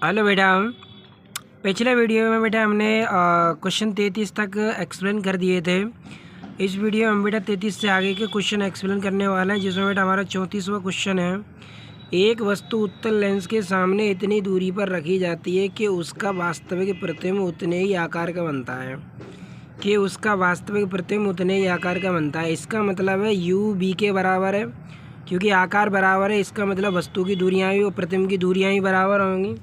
Hello बेटा। पिछले video में बेटा हमने क्वेश्चन 33 तक एक्सप्लेन कर दिए थे। इस वीडियो में हम बेटा 33 से आगे के क्वेश्चन एक्सप्लेन करने वाले हैं, जिसमें बेटा हमारा 34वां क्वेश्चन है। एक वस्तु उत्तल लेंस के सामने इतनी दूरी पर रखी जाती है कि उसका वास्तविक प्रतिबिंब उतने ही आकार का बनता है इसका मतलब है u b के बराबर है, क्योंकि आकार बराबर है। इसका मतलब वस्तु की दूरियाँ भी और प्रतिबिंब की दूरियाँ ही बराबर होंगी।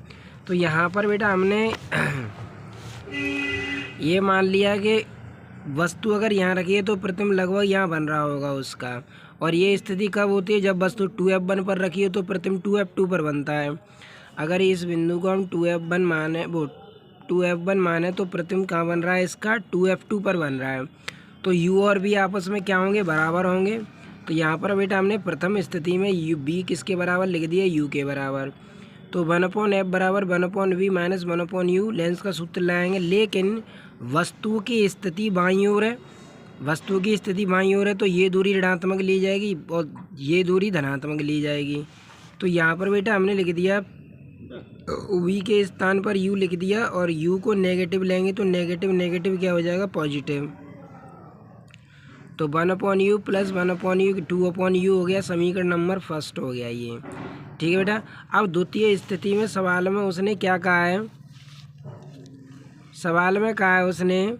तो यहाँ पर बेटा हमने ये मान लिया कि वस्तु अगर यहाँ रखी है तो प्रतिबिंब लगभग यहाँ बन रहा होगा उसका। और ये स्थिति कब होती है? जब वस्तु 2f1 पर रखी है तो प्रतिबिंब 2f2 पर बनता है। अगर इस बिंदु को हम 2f1 माने तो प्रतिबिंब कहाँ बन रहा है? इसका 2f2 पर बन रहा है। तो u और v आपस में क्या होंगे? बराबर होंगे। तो यहाँ पर बेटा हमने प्रथम स्थिति में b किसके बराबर लिख दिया? u के बराबर। तो 1/f बराबर 1/v माइनस 1/u लेंस का सूत्र लगाएंगे। लेकिन वस्तु की स्थिति बाईं ओर है, तो ये दूरी ऋणात्मक ली जाएगी और ये दूरी धनात्मक ली जाएगी। तो यहाँ पर बेटा हमने लिख दिया v के स्थान पर u लिख दिया, और u को नेगेटिव लेंगे तो नेगेटिव क्या हो जाएगा? पॉजिटिव। तो 1/u प्लस 1/u 2/u हो गया। समीकरण नंबर फर्स्ट हो गया ये। ठीक है बेटा। अब द्वितीय स्थिति में सवाल में उसने क्या कहा है? उसने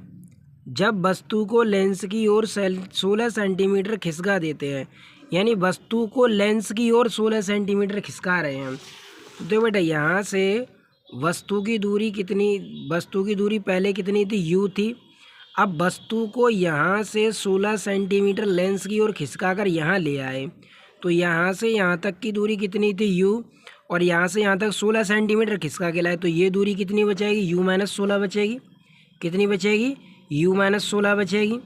जब वस्तु को लेंस की ओर 16 सेंटीमीटर खिसका देते हैं, यानी वस्तु को लेंस की ओर 16 सेंटीमीटर खिसका रहे हैं। तो देखो बेटा, यहाँ से वस्तु की दूरी पहले कितनी थी? u थी। अब वस्तु को यहाँ से 16 सेंटीमीटर लेंस की ओर खिसका कर यहाँ ले आए, तो यहाँ से यहाँ तक की दूरी कितनी थी? u, और यहाँ से यहाँ तक 16 सेंटीमीटर खिसका के लाए, तो ये दूरी कितनी बचेगी? u-16 बचेगी। कितनी बचेगी? u-16 बचेगी।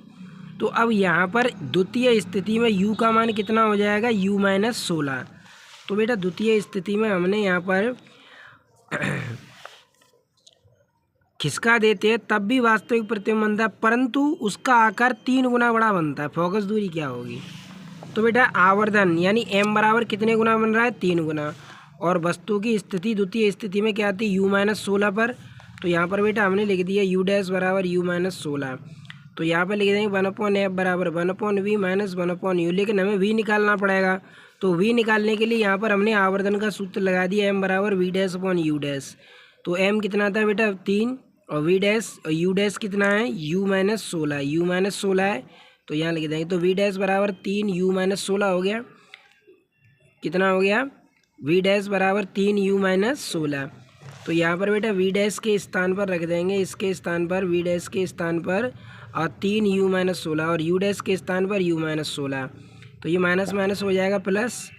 तो अब यहाँ पर द्वितीय स्थिति में u का मान कितना हो जाएगा? u-16। तो बेटा द्वितीय स्थिति में हमने यहाँ पर खिसका देते हैं तब भी वास्तविक प्रतिबिंब बनता है, परंतु उसका आकार 3 गुना बड़ा बनता है। फोकस दूरी क्या होगी? तो बेटा आवर्धन यानी m बराबर कितने गुना बन रहा है? 3 गुना। और वस्तु की स्थिति द्वितीय स्थिति में क्या आती है? u-16 पर। तो यहाँ पर बेटा हमने लिख दिया u डैश बराबर u-16। तो यहाँ पर लिख देंगे 1/f बराबर 1/v माइनस 1/u। लेकिन हमें v निकालना पड़ेगा, तो v निकालने के लिए यहाँ पर हमने आवर्धन का सूत्र लगा दिया, m बराबर v dash upon u dash. तो m कितना था बेटा? 3, और v डैश और u डैश कितना है? u-16 है। तो यहाँ लिख देंगे, तो v डैश बराबर 3 u-16 हो गया। कितना हो गया? v डैश बराबर 3 u-16। तो यहाँ पर बेटा v डैश के स्थान पर रख देंगे, इसके स्थान पर v डैश के स्थान पर और 3 u-16, और u डैश के स्थान पर u-16। तो ये माइनस माइनस हो जाएगा प्लस।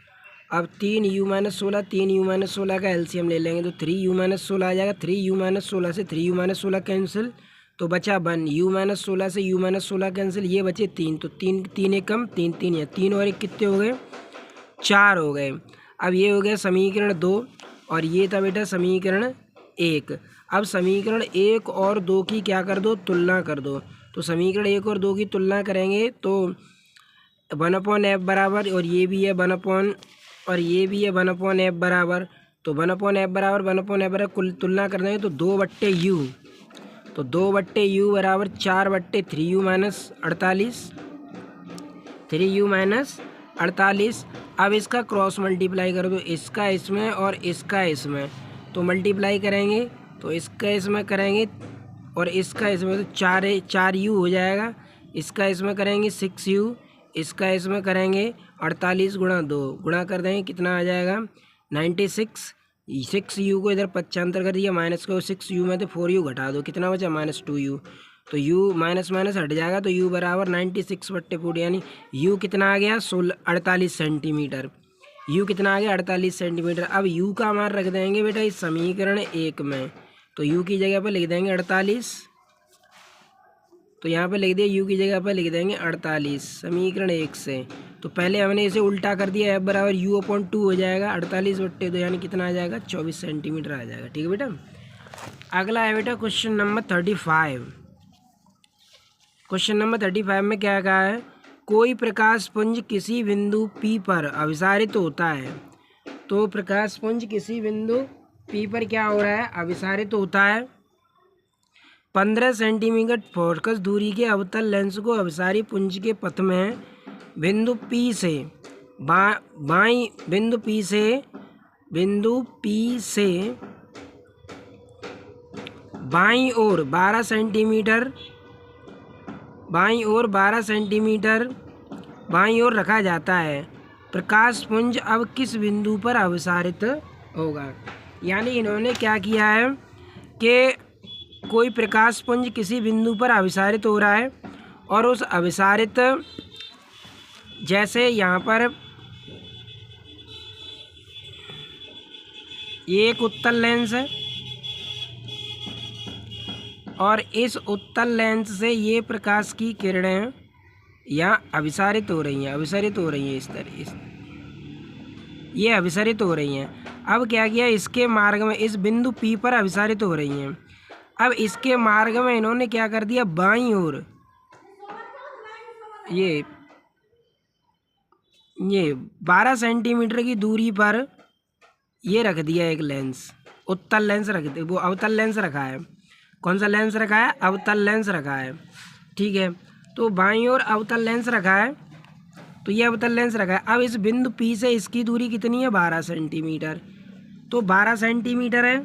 अब 3 u-16 का एलसीएम ले लेंगे, तो 3 u-16 आ जाएगा। 3 u-16 से 3 u-16 कैंसिल, तो बचा 1। u-16 से u-16 कैंसिल, ये बचे 3। तो 3 एक कम 3 है, 3 और 1 कितने हो गए? 4 हो गए। अब ये हो गया समीकरण 2, और ये था बेटा समीकरण 1। अब समीकरण 1 और 2 की क्या कर दो? तुलना कर दो। तो समीकरण 1 और 2 की तुलना करेंगे तो 1/f बराबर, और ये भी है 1/f बराबर। तो 1/f बराबर कुल तुलना कर देंगे तो 2/u। तो 2/u बराबर 4/3u माइनस 48। अब इसका क्रॉस मल्टीप्लाई कर दो, इसका इसमें और इसका इसमें। तो मल्टीप्लाई करेंगे तो इसका इसमें करेंगे और इसका इसमें, तो 4u हो जाएगा। इसका इसमें करेंगे 6u, इसका इसमें करेंगे 48 गुणा 2, गुणा कर देंगे कितना आ जाएगा? 96। 6u को इधर 75 कर दिया, माइनस को 6u में तो 4u घटा दो, कितना बचा? -2u। तो u माइनस माइनस हट जाएगा, तो u बराबर 96/4, यानी u कितना आ गया? 48 सेंटीमीटर। u कितना आ गया? 48 सेंटीमीटर। अब u का मान रख देंगे बेटा इस समीकरण 1 में, तो u की जगह पर लिख देंगे 48। तो यहाँ पे लिख दिया u की जगह पर लिख देंगे 48 समीकरण 1 से। तो पहले हमने इसे उल्टा कर दिया, f बराबर u/2 हो जाएगा 48/2, यानी कितना आ जाएगा? 24 सेंटीमीटर आ जाएगा। ठीक है बेटा। अगला है बेटा क्वेश्चन नंबर 35। क्वेश्चन नंबर 35 में क्या कहा है? कोई प्रकाश पुंज किसी बिंदु P पर अभिसारित होता है। तो प्रकाश पुंज किसी बिंदु पी पर क्या हो रहा है, अभिसारित होता है। 15 सेंटीमीटर फोकस दूरी के अवतल लेंस को अभिसारी पुंज के पथ में बिंदु पी से बाई बिंदु पी से बाईं ओर 12 सेंटीमीटर बाईं ओर रखा जाता है। प्रकाश पुंज अब किस बिंदु पर अभिसारित होगा। यानी इन्होंने क्या किया है कि कोई प्रकाश पुंज किसी बिंदु पर अभिसारित हो रहा है और उस अभिसारित, जैसे यहाँ पर ये एक उत्तल लेंस है और इस उत्तल लेंस से ये प्रकाश की किरणें यहाँ अभिसारित हो रही हैं इस तरह, ये अभिसारित हो रही हैं। अब क्या किया, इसके मार्ग में इस बिंदु P पर अभिसारित हो रही हैं। अब इसके मार्ग में इन्होंने क्या कर दिया, बाईं ओर ये 12 सेंटीमीटर की दूरी पर ये रख दिया एक लेंस, उत्तल लेंस रख दिया, वो अवतल लेंस रखा है। कौन सा लेंस रखा है, अवतल लेंस रखा है। ठीक है, तो बाईं ओर अवतल लेंस रखा है, तो ये अवतल लेंस रखा है। अब इस बिंदु P से इसकी दूरी कितनी है, 12 सेंटीमीटर। तो 12 सेंटीमीटर है।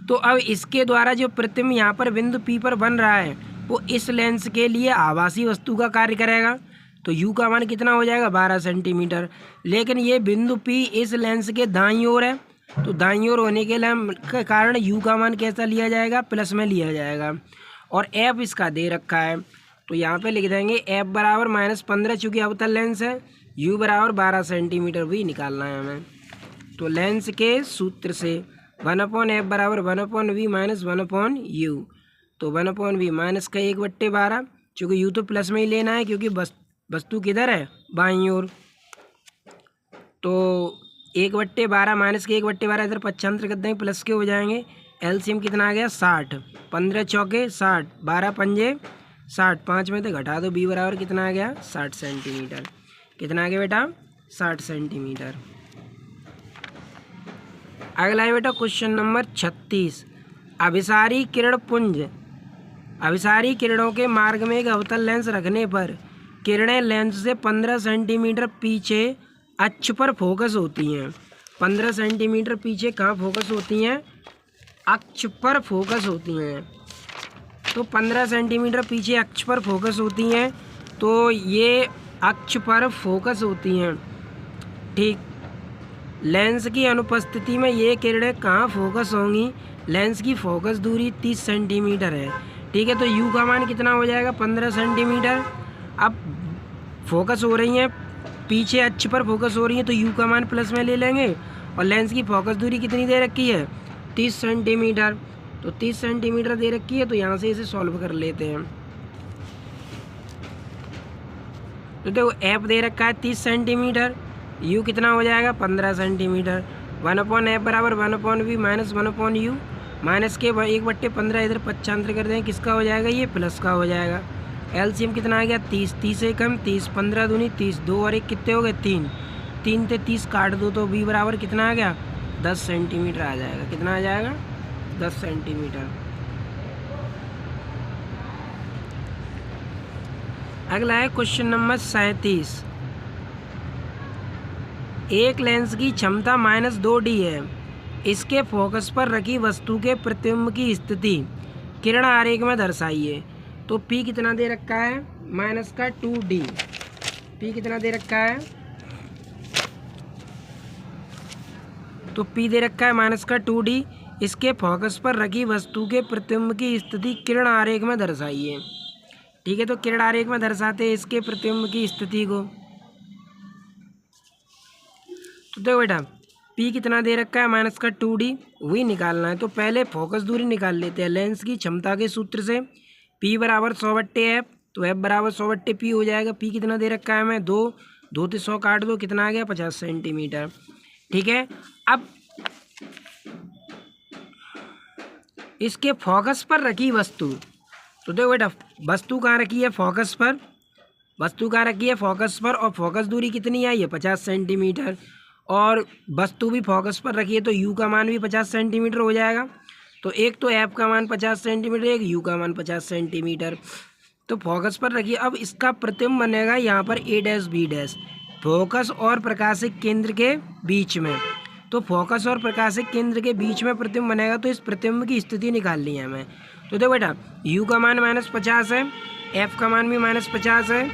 तो अब इसके द्वारा जो प्रतिबिंब यहाँ पर बिंदु P पर बन रहा है वो इस लेंस के लिए आभासी वस्तु का कार्य करेगा। तो U का मान कितना हो जाएगा, 12 सेंटीमीटर। लेकिन ये बिंदु P इस लेंस के दाईं ओर है, तो दाईं ओर होने के कारण U का मान कैसा लिया जाएगा, प्लस में लिया जाएगा। और F इसका दे रखा है, तो यहाँ पे लिख देंगे F बराबर -15, चूँकि अवतल लेंस है। U बराबर 12 सेंटीमीटर भी निकालना है हमें। तो लेंस के सूत्र से 1/F बराबर 1/V माइनस 1/U। तो 1/V माइनस का 1/12, चूँकि U तो प्लस में ही लेना है क्योंकि वस्तु किधर है, बाईं ओर। तो 1/12 माइनस के 1/12 इधर पक्षांतर कर देंगे, प्लस के हो जाएंगे। एलसीएम कितना आ गया, 60। 15 चौके 60, 12 पंजे 60, 5 में से घटा दो, B बराबर कितना आ गया, 60 सेंटीमीटर। कितना आ गया बेटा, 60 सेंटीमीटर। अगला है बेटा क्वेश्चन नंबर 36। अभिसारी किरण पुंज, अभिसारी किरणों के मार्ग में एक अवतल लेंस रखने पर किरणें लेंस से 15 सेंटीमीटर पीछे अक्ष पर फोकस होती हैं। 15 सेंटीमीटर पीछे कहाँ फोकस होती हैं, अक्ष पर फोकस होती हैं। तो 15 सेंटीमीटर पीछे अक्ष पर फोकस होती हैं, तो ये अक्ष पर फोकस होती हैं। ठीक, लेंस की अनुपस्थिति में ये किरणें कहाँ फोकस होंगी, लेंस की फोकस दूरी 30 सेंटीमीटर है। ठीक है, तो U का मान कितना हो जाएगा, 15 सेंटीमीटर। अब फोकस हो रही हैं पीछे, अक्ष पर फोकस हो रही है, तो U का मान प्लस में ले लेंगे। और लेंस की फोकस दूरी कितनी दे रखी है, 30 सेंटीमीटर। तो 30 सेंटीमीटर दे रखी है, तो यहाँ से इसे सॉल्व कर लेते हैं। तो देखो F दे रखा है 30 सेंटीमीटर, U कितना हो जाएगा, 15 सेंटीमीटर। 1/F बराबर 1/V माइनस 1/U, माइनस के 1/15 इधर पक्षांतर कर दें, किसका हो जाएगा, ये प्लस का हो जाएगा। एलसीएम कितना आ गया, 30। 30 एक कम 30, 15 दूनी 30, 2 और 1 कितने हो गए, 3। 3 से 30 काट दो, तो B बराबर कितना आ गया, 10 सेंटीमीटर आ जाएगा। कितना आ जाएगा, 10 सेंटीमीटर। अगला है क्वेश्चन नंबर 37। एक लेंस की क्षमता -2D है। इसके फोकस पर रखी वस्तु के प्रतिबिंब की स्थिति किरण आरेख में दर्शाइए। तो P कितना दे रखा है, -2D। P कितना दे रखा है, तो P दे रखा है -2D। इसके फोकस पर रखी वस्तु के प्रतिबिंब की स्थिति किरण आरेख में दर्शाइए। ठीक है, तो किरण आरेख में दर्शाते हैं इसके प्रतिबिंब की स्थिति को। तो देखो बेटा P कितना दे रखा है, -2D, वही निकालना है। तो पहले फोकस दूरी निकाल लेते हैं लेंस की क्षमता के सूत्र से। P बराबर 100/F, तो F बराबर 100/P हो जाएगा। P कितना दे रखा है हमें, 2। 2 से 100 काट दो, कितना आ गया, 50 सेंटीमीटर। ठीक है, अब इसके फोकस पर रखी वस्तु, तो देखो बेटा वस्तु कहाँ रखी है, फोकस पर। वस्तु कहाँ रखी है, फोकस पर, और फोकस दूरी कितनी आई है, 50 सेंटीमीटर। और वस्तु भी फोकस पर रखी है तो यू का मान भी 50 सेंटीमीटर हो जाएगा। तो एक तो एफ का मान 50 सेंटीमीटर, एक यू का मान 50 सेंटीमीटर। तो फोकस पर रखिए। अब इसका प्रतिबिंब बनेगा यहाँ पर ए डैश बी डैश, फोकस और प्रकाशिक केंद्र के बीच में। तो फोकस और प्रकाशिक केंद्र के बीच में प्रतिबिंब बनेगा, तो इस प्रतिबिंब की स्थिति निकालनी है हमें। तो देखो बेटा, यू का मान -50 है, एफ का मान भी -50 है,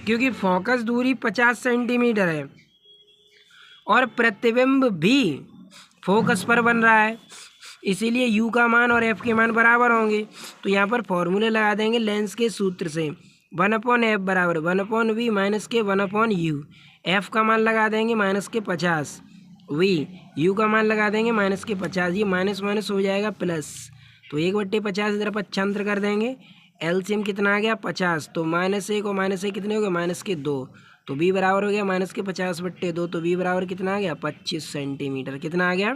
क्योंकि फोकस दूरी 50 सेंटीमीटर है और प्रतिबिंब भी फोकस पर बन रहा है, इसीलिए यू का मान और एफ के मान बराबर होंगे। तो यहाँ पर फॉर्मूले लगा देंगे लेंस के सूत्र से, 1/f बराबर 1/v माइनस के 1/u। एफ का मान लगा देंगे -50, वी यू का मान लगा देंगे -50। ये माइनस माइनस हो जाएगा प्लस, तो 1/50 इधर पक्षांतर कर देंगे। एलसीएम कितना आ गया 50, तो -1 और -1 कितने हो गए -2, तो बी बराबर हो गया -50/2। तो बी बराबर कितना आ गया 25 सेंटीमीटर। कितना आ गया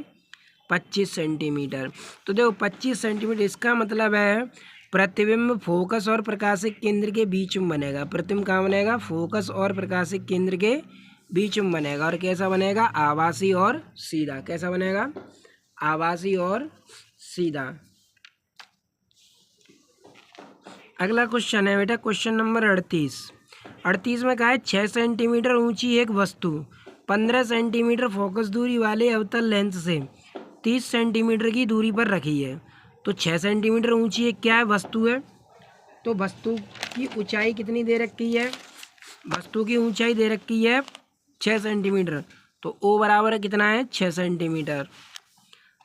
25 सेंटीमीटर। तो देखो 25 सेंटीमीटर, इसका मतलब है प्रतिबिंब फोकस और प्रकाशिक केंद्र के बीच में बनेगा। प्रतिबिंब कहाँ बनेगा, फोकस और प्रकाशिक केंद्र के बीच में बनेगा। और कैसा बनेगा, आभासी और सीधा। कैसा बनेगा, आभासी और सीधा। अगला क्वेश्चन है बेटा क्वेश्चन नंबर 38 में कहा है 6 सेंटीमीटर ऊंची एक वस्तु 15 सेंटीमीटर फोकस दूरी वाले अवतल लेंस से 30 सेंटीमीटर की दूरी पर रखी है। तो 6 सेंटीमीटर ऊंची एक क्या है, वस्तु है। तो वस्तु की ऊंचाई कितनी दे रखी है, वस्तु की ऊंचाई दे रखी है 6 सेंटीमीटर। तो ओ बराबर है कितना है 6 सेंटीमीटर।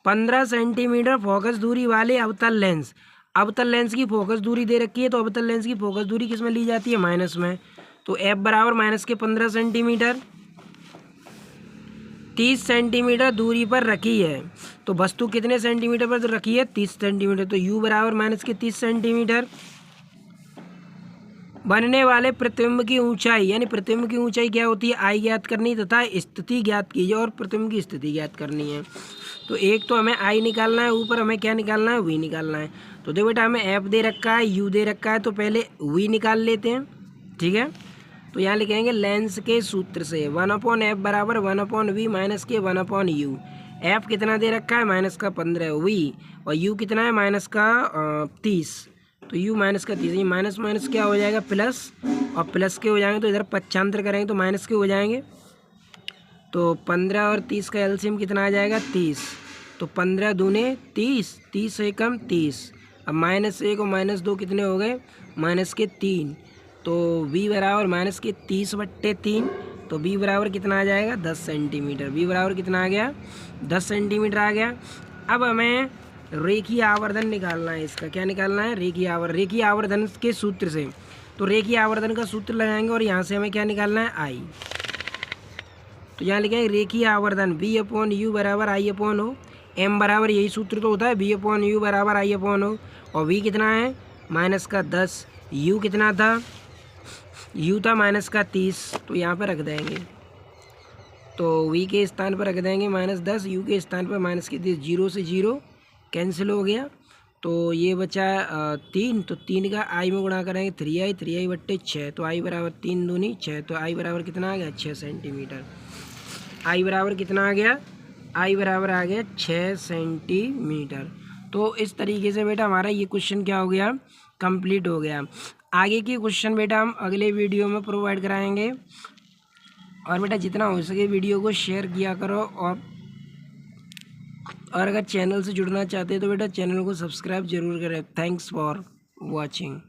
15 सेंटीमीटर फोकस दूरी वाले अवतल लेंस, अवतल लेंस की फोकस दूरी दे रखी है, तो अवतल लेंस की फोकस दूरी किस में ली जाती है, माइनस में। तो एफ बराबर -15 सेंटीमीटर 30 सेंटीमीटर दूरी पर रखी है। तो वस्तु कितने सेंटीमीटर पर रखी है, 30 सेंटीमीटर। तो यू बराबर -30 सेंटीमीटर। बनने वाले प्रतिबिंब की ऊंचाई, यानी प्रतिबिंब की ऊंचाई क्या होती है, आई ज्ञात करनी तथा स्थिति ज्ञात कीजिए और प्रतिबिंब की स्थिति ज्ञात करनी है। तो एक तो हमें आई निकालना है, ऊपर हमें क्या निकालना है, वी निकालना है। तो देखो बेटा हमें एफ दे रखा है, यू दे रखा है, तो पहले वी निकाल लेते हैं, ठीक है। तो यहाँ लिखेंगे लेंस के सूत्र से 1/f बराबर 1/v माइनस के 1/u। एफ कितना दे रखा है, -15, वी और यू कितना है -30। तो u -30, ये माइनस माइनस क्या हो जाएगा प्लस, और प्लस के हो जाएंगे तो इधर पक्षांतर करेंगे तो माइनस के हो जाएंगे। तो 15 और 30 का एलसीएम कितना आ जाएगा 30। तो 15 दूने 30, 30 से कम 30। अब -1 और -2 कितने हो गए, -3। तो v बराबर -30/3। तो b बराबर कितना आ जाएगा 10 सेंटीमीटर। b बराबर कितना आ गया 10 सेंटीमीटर आ गया। अब हमें रेखीय आवर्धन निकालना है। इसका क्या निकालना है, रेखीय आवर्धन के सूत्र से। तो रेखीय आवर्धन का सूत्र लगाएंगे और यहाँ से हमें क्या निकालना है, आई। तो यहाँ लिखेंगे रेखीय आवर्धन V/U बराबर I/O। m बराबर यही सूत्र तो होता है, V/U बराबर I/O। और v कितना है -10, u कितना था, u था -30। तो यहाँ पर रख देंगे, तो v के स्थान पर रख देंगे -10, u के स्थान पर -30। 0 से 0 कैंसिल हो गया, तो ये बचा 3। तो 3 का i में गुणा करेंगे 3i/6। तो i बराबर 3 दूनी 6। तो i बराबर कितना आ गया 6 सेंटीमीटर। i बराबर कितना आ गया, i बराबर आ गया 6 सेंटीमीटर। तो इस तरीके से बेटा हमारा ये क्वेश्चन क्या हो गया, कंप्लीट हो गया। आगे की क्वेश्चन बेटा हम अगले वीडियो में प्रोवाइड कराएंगे। और बेटा जितना हो सके वीडियो को शेयर किया करो, और अगर चैनल से जुड़ना चाहते हैं तो बेटा चैनल को सब्सक्राइब जरूर करें। Thanks for watching.